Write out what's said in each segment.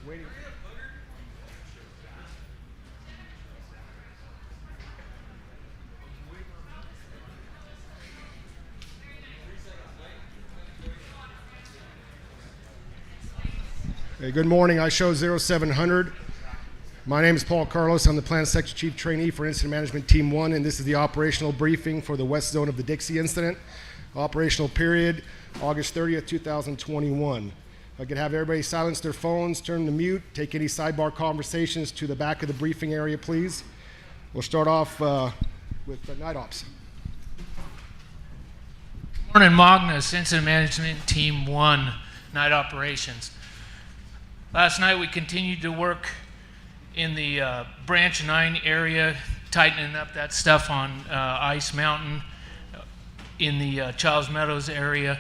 Waiting. Hey, good morning. I show 0700. My name is Paul Carlos. I'm the Plant Section Chief Trainee for Incident Management Team 1, and this is the operational briefing for the west zone of the Dixie incident. Operational period, August 30th, 2021. If I could have everybody silence their phones, turn to mute, take any sidebar conversations to the back of the briefing area, please. We'll start off with the night ops. Morning, Magnus, Incident Management Team 1, night operations. Last night we continued to work in the Branch 9 area, tightening up that stuff on Ice Mountain, in the Childs Meadows area.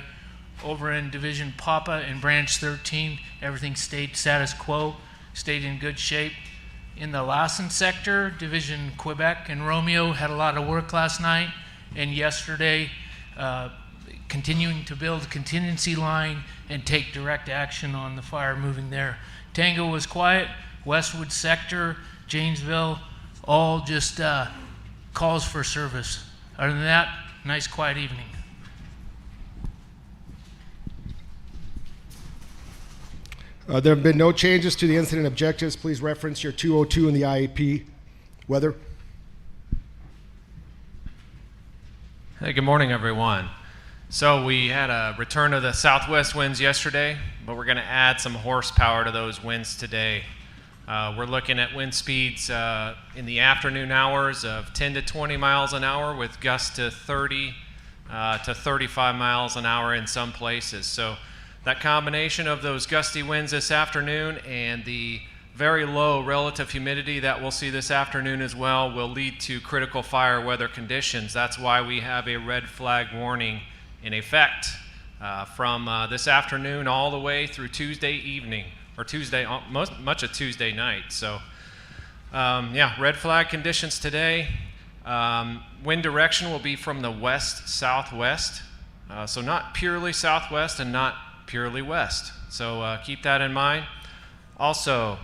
Over in Division Papa and Branch 13, everything stayed status quo, stayed in good shape. In the Lassen sector, Division Quebec and Romeo had a lot of work last night and yesterday, continuing to build a contingency line and take direct action on the fire moving there. Tango was quiet. Westwood sector, Janesville, all just calls for service. Other than that, nice quiet evening. There have been no changes to the incident objectives. Please reference your 202 in the IAP. Weather. Hey, good morning, everyone. So we had a return of the southwest winds yesterday, but we're going to add some horsepower to those winds today. We're looking at wind speeds in the afternoon hours of 10 to 20 miles an hour with gusts to 30 to 35 miles an hour in some places. So that combination of those gusty winds this afternoon and the very low relative humidity that we'll see this afternoon as well will lead to critical fire weather conditions. That's why we have a red flag warning in effect from this afternoon all the way through Tuesday evening, or Tuesday, much of Tuesday night. So yeah, red flag conditions today. Wind direction will be from the west-southwest, so not purely southwest and not purely west. So keep that in mind. Also,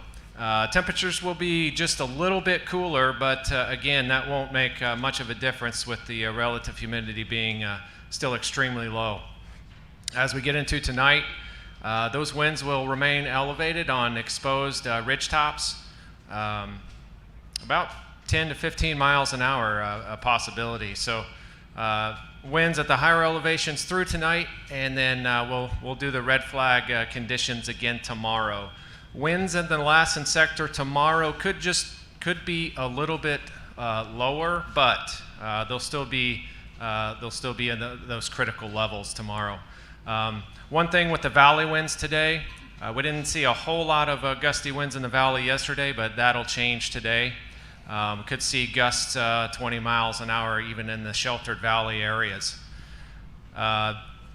temperatures will be just a little bit cooler, but again, that won't make much of a difference with the relative humidity being still extremely low. As we get into tonight, those winds will remain elevated on exposed ridge tops, about 10 to 15 miles an hour a possibility. So winds at the higher elevations through tonight, and then we'll do the red flag conditions again tomorrow. Winds in the Lassen sector tomorrow could be a little bit lower, but they'll still be in those critical levels tomorrow. One thing with the valley winds today, we didn't see a whole lot of gusty winds in the valley yesterday, but that'll change today. Could see gusts 20 miles an hour even in the sheltered valley areas.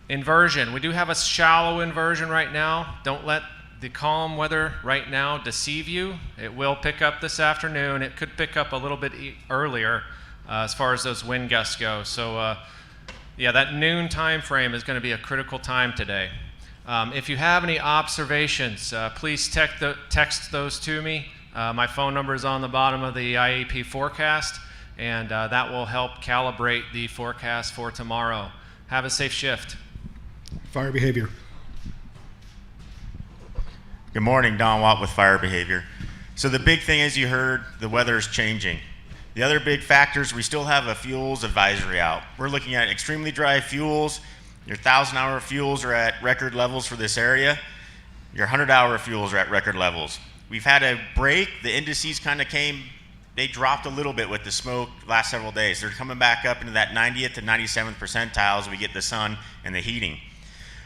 Inversion, we do have a shallow inversion right now. Don't let the calm weather right now deceive you. It will pick up this afternoon. It could pick up a little bit earlier as far as those wind gusts go. So yeah, that noon time frame is going to be a critical time today. If you have any observations, please text those to me. My phone number is on the bottom of the IAP forecast, and that will help calibrate the forecast for tomorrow. Have a safe shift. Fire behavior. Good morning, Don Watt with Fire Behavior. So the big thing is, you heard, the weather is changing. The other big factors, we still have a fuels advisory out. We're looking at extremely dry fuels. Your 1,000-hour fuels are at record levels for this area. Your 100-hour fuels are at record levels. We've had a break. The indices kind of they dropped a little bit with the smoke last several days. They're coming back up into that 90th to 97th percentile as we get the sun and the heating.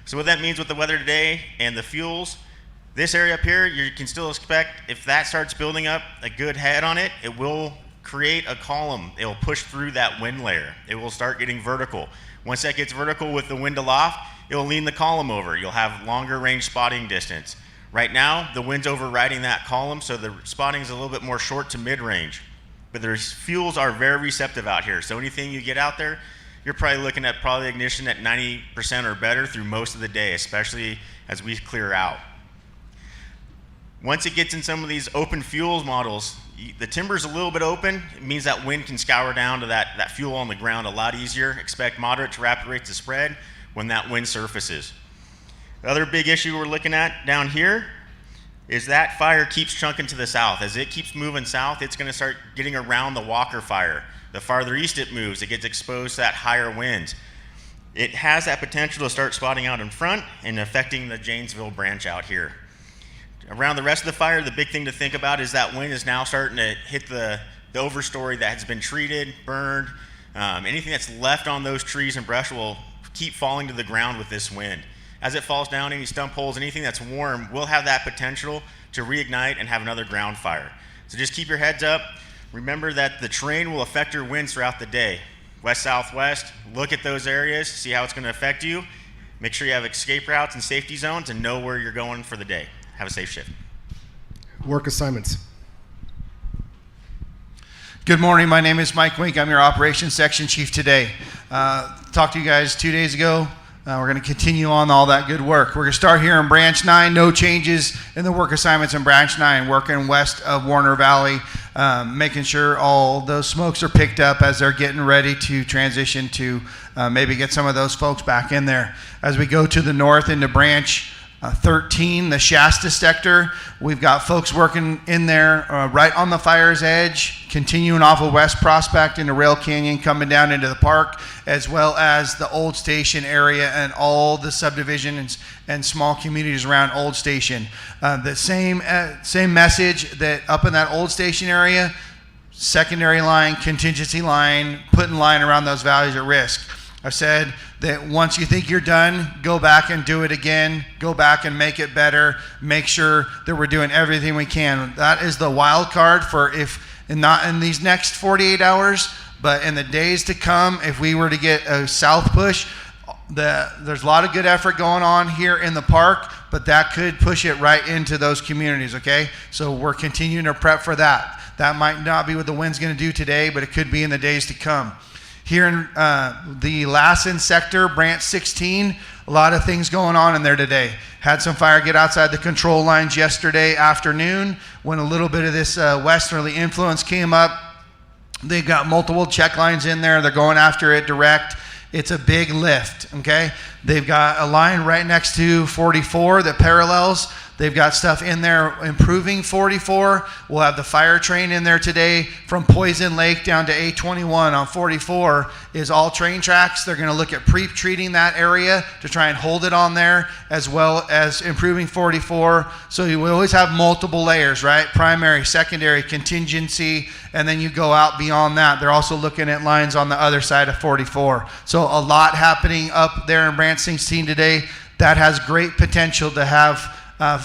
So what that means with the weather today and the fuels, this area up here, you can still expect, if that starts building up a good head on it, it will create a column. It will push through that wind layer. It will start getting vertical. Once that gets vertical with the wind aloft, it will lean the column over. You'll have longer range spotting distance. Right now, the wind's overriding that column, so the spotting is a little bit more short to mid-range. But their fuels are very receptive out here. So anything you get out there, you're probably looking at ignition at 90% or better through most of the day, especially as we clear out. Once it gets in some of these open fuels models, the timber's a little bit open. It means that wind can scour down to that fuel on the ground a lot easier. Expect moderate to rapid rates of spread when that wind surfaces. The other big issue we're looking at down here is that fire keeps chunking to the south. As it keeps moving south, it's going to start getting around the Walker fire. The farther east it moves, it gets exposed to that higher wind. It has that potential to start spotting out in front and affecting the Janesville branch out here. Around the rest of the fire, the big thing to think about is that wind is now starting to hit the overstory that has been treated, burned. Anything that's left on those trees and brush will keep falling to the ground with this wind. As it falls down, any stump holes, anything that's warm will have that potential to reignite and have another ground fire. So just keep your heads up. Remember that the terrain will affect your winds throughout the day. West, southwest, look at those areas, see how it's going to affect you. Make sure you have escape routes and safety zones and know where you're going for the day. Have a safe shift. Work assignments. Good morning. My name is Mike Wink. I'm your operations section chief today. Talked to you guys 2 days ago. We're going to continue on all that good work. We're going to start here in Branch 9. No changes in the work assignments in Branch 9. Working west of Warner Valley, making sure all those smokes are picked up as they're getting ready to transition to maybe get some of those folks back in there. As we go to the north into Branch 13, the Shasta sector, we've got folks working in there right on the fire's edge, continuing off of West Prospect into Rail Canyon, coming down into the park, as well as the Old Station area and all the subdivisions and small communities around Old Station. The same message that up in that Old Station area, secondary line, contingency line, putting line around those values at risk. I've said that once you think you're done, go back and do it again. Go back and make it better. Make sure that we're doing everything we can. That is the wild card for not in these next 48 hours, but in the days to come, if we were to get a south push, there's a lot of good effort going on here in the park, but that could push it right into those communities, okay? So we're continuing to prep for that. That might not be what the wind's going to do today, but it could be in the days to come. Here in the Lassen sector, branch 16, a lot of things going on in there today. Had some fire get outside the control lines yesterday afternoon when a little bit of this westerly influence came up. They've got multiple check lines in there. They're going after it direct. It's a big lift, okay? They've got a line right next to 44 that parallels. They've got stuff in there improving 44. We'll have the fire train in there today from Poison Lake down to A21 on 44 is all train tracks. They're going to look at pre-treating that area to try and hold it on there, as well as improving 44. So we always have multiple layers, right? Primary, secondary, contingency, and then you go out beyond that. They're also looking at lines on the other side of 44. So a lot happening up there in branch 16 today. That has great potential to have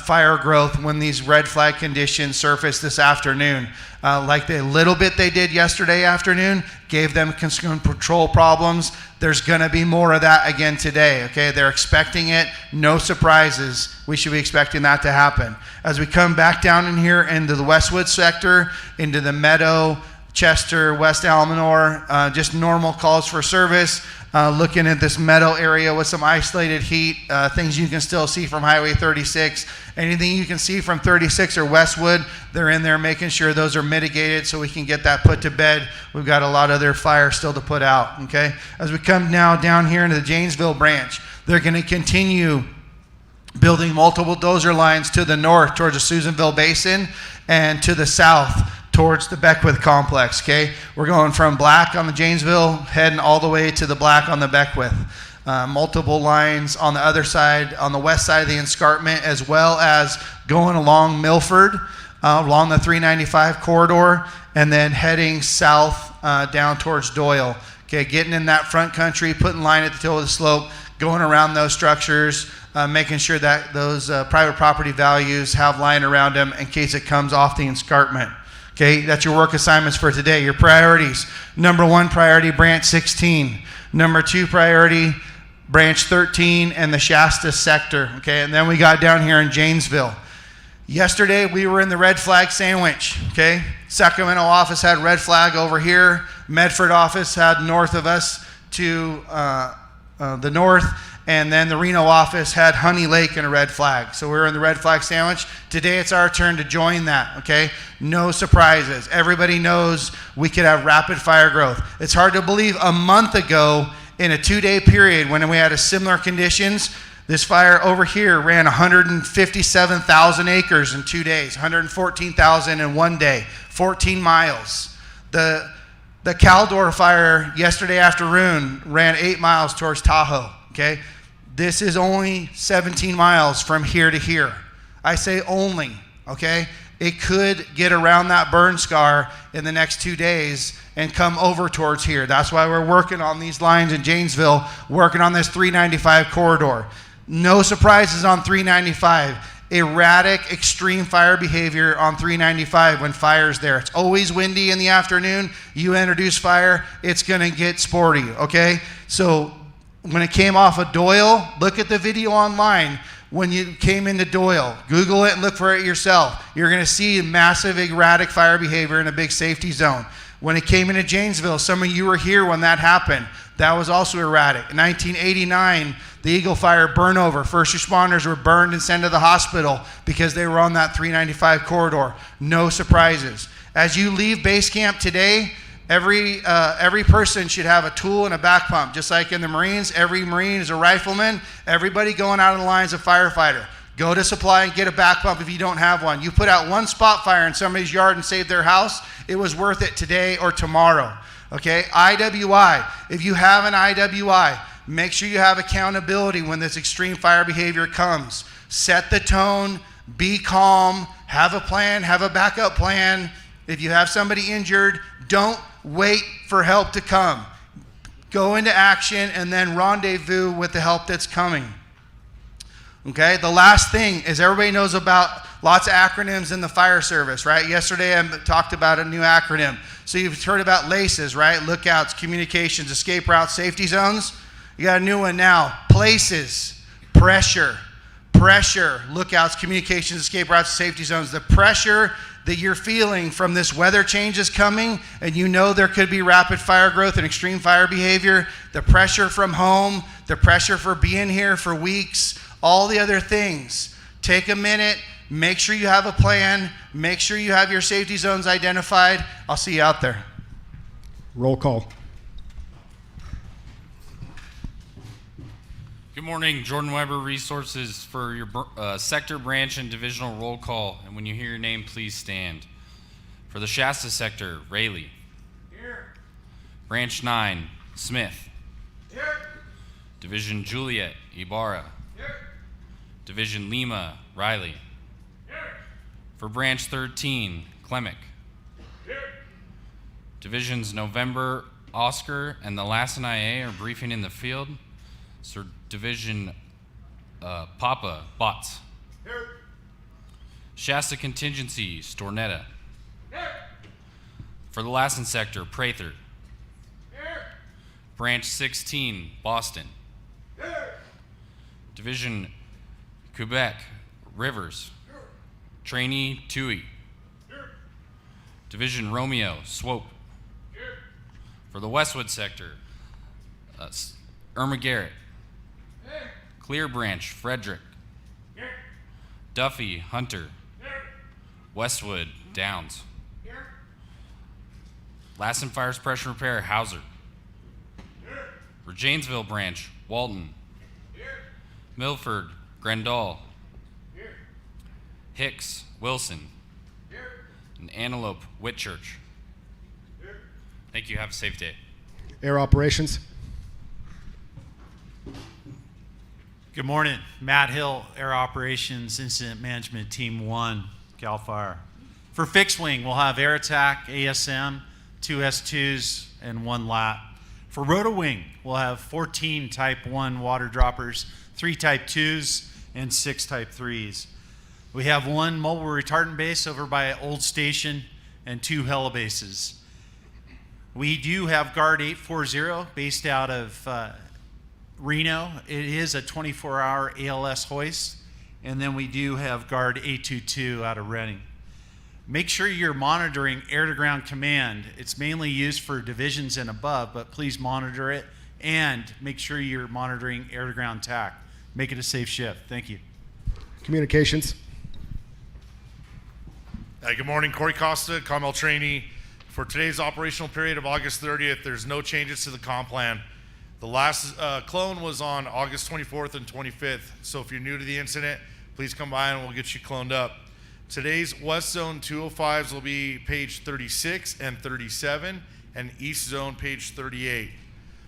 fire growth when these red flag conditions surface this afternoon. Like the little bit they did yesterday afternoon, gave them control problems. There's going to be more of that again today, okay? They're expecting it. No surprises. We should be expecting that to happen. As we come back down in here into the Westwood sector, into the Meadow, Chester, West Almanor, just normal calls for service. Looking at this Meadow area with some isolated heat, things you can still see from Highway 36. Anything you can see from 36 or Westwood, they're in there making sure those are mitigated so we can get that put to bed. We've got a lot of their fire still to put out, okay? As we come now down here into the Janesville branch, they're going to continue building multiple dozer lines to the north towards the Susanville Basin and to the south towards the Beckwith complex, okay? We're going from Black on the Janesville, heading all the way to the Black on the Beckwith. Multiple lines on the other side, on the west side of the escarpment, as well as going along Milford, along the 395 corridor, and then heading south down towards Doyle. Okay, getting in that front country, putting line at the toe of the slope, going around those structures, making sure that those private property values have line around them in case it comes off the escarpment. Okay, that's your work assignments for today. Your priorities. Number 1 priority, branch 16. Number 2 priority, branch 13 and the Shasta sector. Okay, and then we got down here in Janesville. Yesterday we were in the red flag sandwich. Okay, Sacramento office had red flag over here. Medford office had north of us to the north, and then the Reno office had Honey Lake and a red flag. So we were in the red flag sandwich. Today it's our turn to join that, okay? No surprises. Everybody knows we could have rapid fire growth. It's hard to believe a month ago in a 2-day period when we had a similar conditions, this fire over here ran 157,000 acres in 2 days, 114,000 in 1 day, 14 miles. The Caldor fire yesterday afternoon ran 8 miles towards Tahoe, okay? This is only 17 miles from here to here. I say only, okay? It could get around that burn scar in the next 2 days and come over towards here. That's why we're working on these lines in Janesville, working on this 395 corridor. No surprises on 395. Erratic, extreme fire behavior on 395 when fire's there. It's always windy in the afternoon. You introduce fire, it's gonna get sporty, okay? So when it came off of Doyle, look at the video online. When you came into Doyle, Google it and look for it yourself. You're gonna see massive erratic fire behavior in a big safety zone. When it came into Janesville, some of you were here when that happened. That was also erratic. In 1989, the Eagle Fire burnover. First responders were burned and sent to the hospital because they were on that 395 corridor. No surprises. As you leave base camp today, every person should have a tool and a back pump. Just like in the Marines, every Marine is a rifleman. Everybody going out of the lines a firefighter. Go to supply and get a back pump if you don't have one. You put out one spot fire in somebody's yard and save their house, it was worth it today or tomorrow. Okay, IWI. If you have an IWI, make sure you have accountability when this extreme fire behavior comes. Set the tone, be calm, have a plan, have a backup plan. If you have somebody injured, don't wait for help to come. Go into action and then rendezvous with the help that's coming. Okay, the last thing is everybody knows about lots of acronyms in the fire service, right? Yesterday I talked about a new acronym. So you've heard about LACES, right? Lookouts, communications, escape routes, safety zones. You got a new one now. Places, pressure, lookouts, communications, escape routes, safety zones. The pressure that you're feeling from this weather change is coming, and you know there could be rapid fire growth and extreme fire behavior. The pressure from home, the pressure for being here for weeks, all the other things. Take a minute, make sure you have a plan, make sure you have your safety zones identified. I'll see you out there. Roll call. Good morning, Jordan Weber, Resources for your sector, branch, and divisional roll call. And when you hear your name, please stand. For the Shasta sector, Rayleigh. Here. Branch 9, Smith. Here. Division Juliet, Ibarra. Here. Division Lima, Riley. Here. For Branch 13, Klemick. Here. Divisions November, Oscar, and the last NIA are briefing in the field. So Division Papa, Bots. Here. Shasta Contingency, Stornetta. Here. For the Lassen sector, Prather. Here. Branch 16, Boston. Here. Division Quebec, Rivers. Here. Trainee, Tui. Here. Division Romeo, Swope. Here. For the Westwood sector, Irma Garrett. Here. Clear Branch, Frederick. Here. Duffy, Hunter. Here. Westwood, Downs. Here. Lassen Fire Suppression Repair, Hauser. Here. For Janesville Branch, Walton. Here. Milford, Grandal. Here. Hicks, Wilson. Here. And Antelope, Whitchurch. Here. Thank you. Have a safe day. Air operations. Good morning. Matt Hill, Air Operations Incident Management Team 1, CAL FIRE. For fixed wing, we'll have air attack, ASM, 2 S2s, and 1 LAT. For rotor wing, we'll have 14 Type 1 water droppers, 3 Type 2s, and 6 Type 3s. We have 1 mobile retardant base over by Old Station and 2 helibases. We do have Guard 840 based out of Reno. It is a 24-hour ALS hoist. And then we do have Guard 822 out of Reading. Make sure you're monitoring air-to-ground command. It's mainly used for divisions and above, but please monitor it and make sure you're monitoring air-to-ground TAC. Make it a safe shift. Thank you. Communications. Good morning, Corey Costa, Commel trainee. For today's operational period of August 30th, there's no changes to the comp plan. The last clone was on August 24th and 25th, so if you're new to the incident, please come by and we'll get you cloned up. Today's West Zone 205s will be page 36 and 37, and East Zone page 38.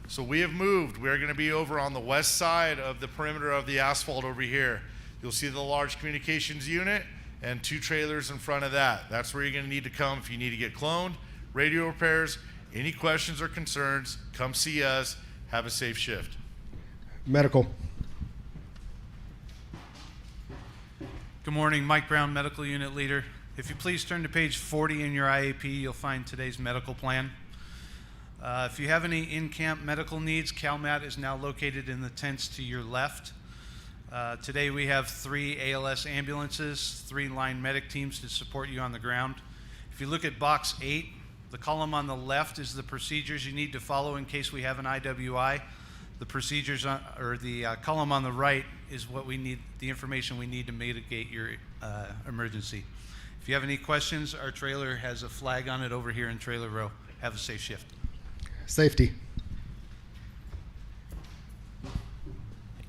So we have moved. We are going to be over on the west side of the perimeter of the asphalt over here. You'll see the large communications unit and 2 trailers in front of that. That's where you're going to need to come if you need to get cloned, radio repairs, any questions or concerns, come see us. Have a safe shift. Medical. Good morning, Mike Brown, Medical Unit Leader. If you please turn to page 40 in your IAP, you'll find today's medical plan. If you have any in-camp medical needs, CalMat is now located in the tents to your left. Today we have 3 ALS ambulances, 3 line medic teams to support you on the ground. If you look at box 8, the column on the left is the procedures you need to follow in case we have an IWI. The procedures the column on the right is what we need, the information we need to mitigate your emergency. If you have any questions, our trailer has a flag on it over here in trailer row. Have a safe shift. Safety.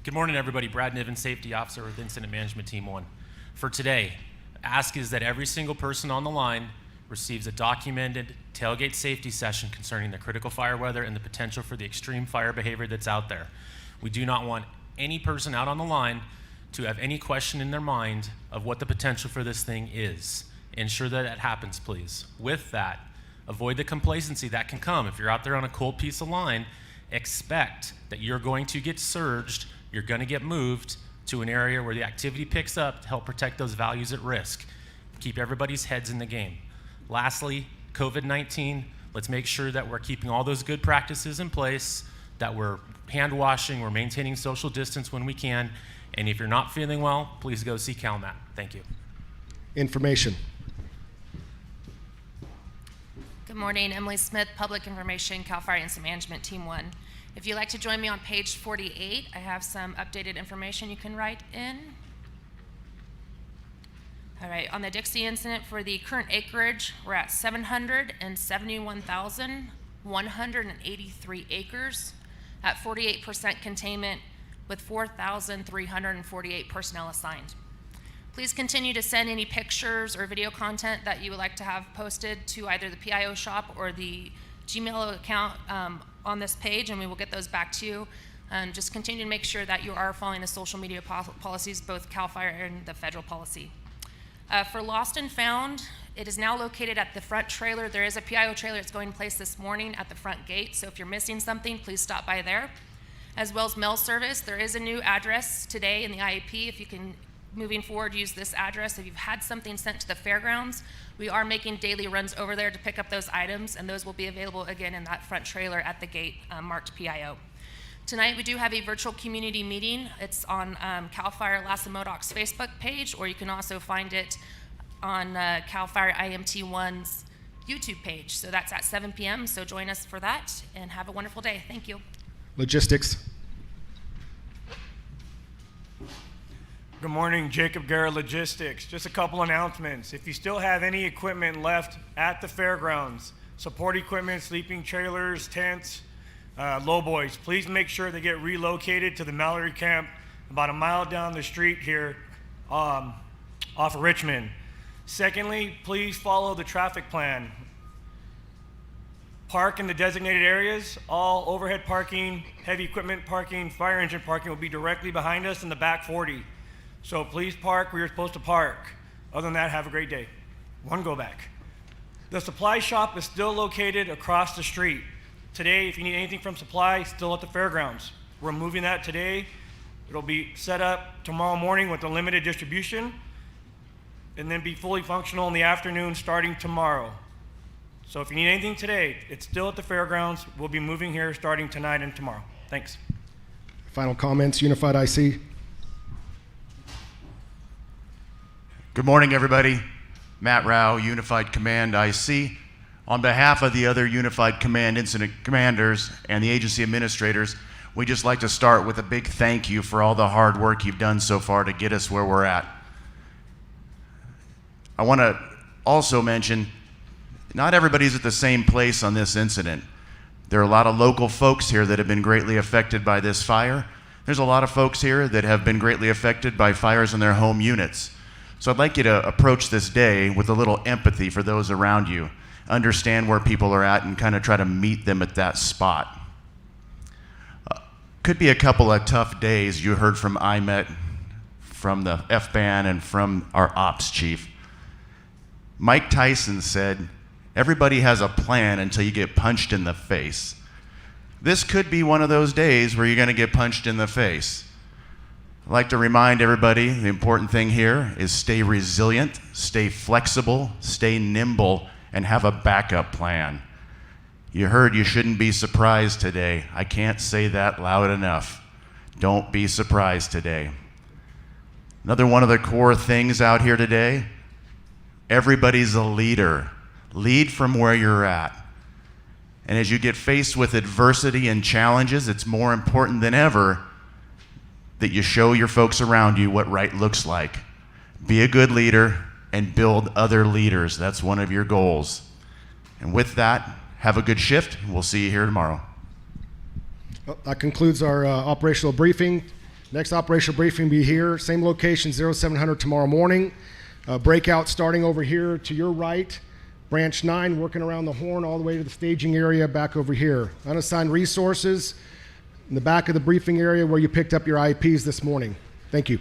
Good morning, everybody. Brad Niven, Safety Officer with Incident Management Team 1. For today, ask is that every single person on the line receives a documented tailgate safety session concerning the critical fire weather and the potential for the extreme fire behavior that's out there. We do not want any person out on the line to have any question in their mind of what the potential for this thing is. Ensure that it happens, please. With that, avoid the complacency that can come. If you're out there on a cold piece of line, expect that you're going to get surged, you're going to get moved to an area where the activity picks up to help protect those values at risk. Keep everybody's heads in the game. Lastly, COVID-19, let's make sure that we're keeping all those good practices in place, that we're hand washing, we're maintaining social distance when we can, and if you're not feeling well, please go see CalMat. Thank you. Information. Good morning, Emily Smith, Public Information, CAL FIRE Incident Management Team 1. If you'd like to join me on page 48, I have some updated information you can write in. All right, on the Dixie incident, for the current acreage, we're at 771,183 acres at 48% containment with 4,348 personnel assigned. Please continue to send any pictures or video content that you would like to have posted to either the PIO shop or the Gmail account on this page, and we will get those back to you. And just continue to make sure that you are following the social media policies, both CAL FIRE and the federal policy. For lost and found, it is now located at the front trailer. There is a PIO trailer that's going in place this morning at the front gate, so if you're missing something, please stop by there. As well as mail service, there is a new address today in the IAP. If you can, moving forward, use this address. If you've had something sent to the fairgrounds, we are making daily runs over there to pick up those items, and those will be available again in that front trailer at the gate marked PIO. Tonight we do have a virtual community meeting. It's on CAL FIRE Lassa Modoc's Facebook page, or you can also find it on CAL FIRE IMT1's YouTube page. So that's at 7 p.m., so join us for that, and have a wonderful day. Thank you. Logistics. Good morning, Jacob Guerra Logistics. Just a couple announcements. If you still have any equipment left at the fairgrounds, support equipment, sleeping trailers, tents, lowboys, please make sure they get relocated to the Mallory camp about a mile down the street here off of Richmond. Secondly, please follow the traffic plan. Park in the designated areas. All overhead parking, heavy equipment parking, fire engine parking will be directly behind us in the back 40. So please park where you're supposed to park. Other than that, have a great day. One go back. The supply shop is still located across the street. Today, if you need anything from supply, still at the fairgrounds. We're moving that today. It'll be set up tomorrow morning with a limited distribution, and then be fully functional in the afternoon starting tomorrow. So if you need anything today, it's still at the fairgrounds. We'll be moving here starting tonight and tomorrow. Thanks. Final comments, Unified IC. Good morning, everybody. Matt Rao, Unified Command IC. On behalf of the other Unified Command Incident Commanders and the agency administrators, we'd just like to start with a big thank you for all the hard work you've done so far to get us where we're at. I want to also mention, not everybody's at the same place on this incident. There are a lot of local folks here that have been greatly affected by this fire. There's a lot of folks here that have been greatly affected by fires in their home units. So I'd like you to approach this day with a little empathy for those around you. Understand where people are at and kind of try to meet them at that spot. Could be a couple of tough days. You heard from IMET, from the FBAN, and from our ops chief. Mike Tyson said, everybody has a plan until you get punched in the face. This could be one of those days where you're going to get punched in the face. I'd like to remind everybody the important thing here is stay resilient, stay flexible, stay nimble, and have a backup plan. You heard you shouldn't be surprised today. I can't say that loud enough. Don't be surprised today. Another one of the core things out here today, everybody's a leader. Lead from where you're at. And as you get faced with adversity and challenges, it's more important than ever that you show your folks around you what right looks like. Be a good leader and build other leaders. That's one of your goals. And with that, have a good shift. We'll see you here tomorrow. Well, that concludes our operational briefing. Next operational briefing will be here, same location, 0700 tomorrow morning. Breakout starting over here to your right. Branch 9 working around the horn all the way to the staging area back over here. Unassigned resources in the back of the briefing area where you picked up your IEPs this morning. Thank you.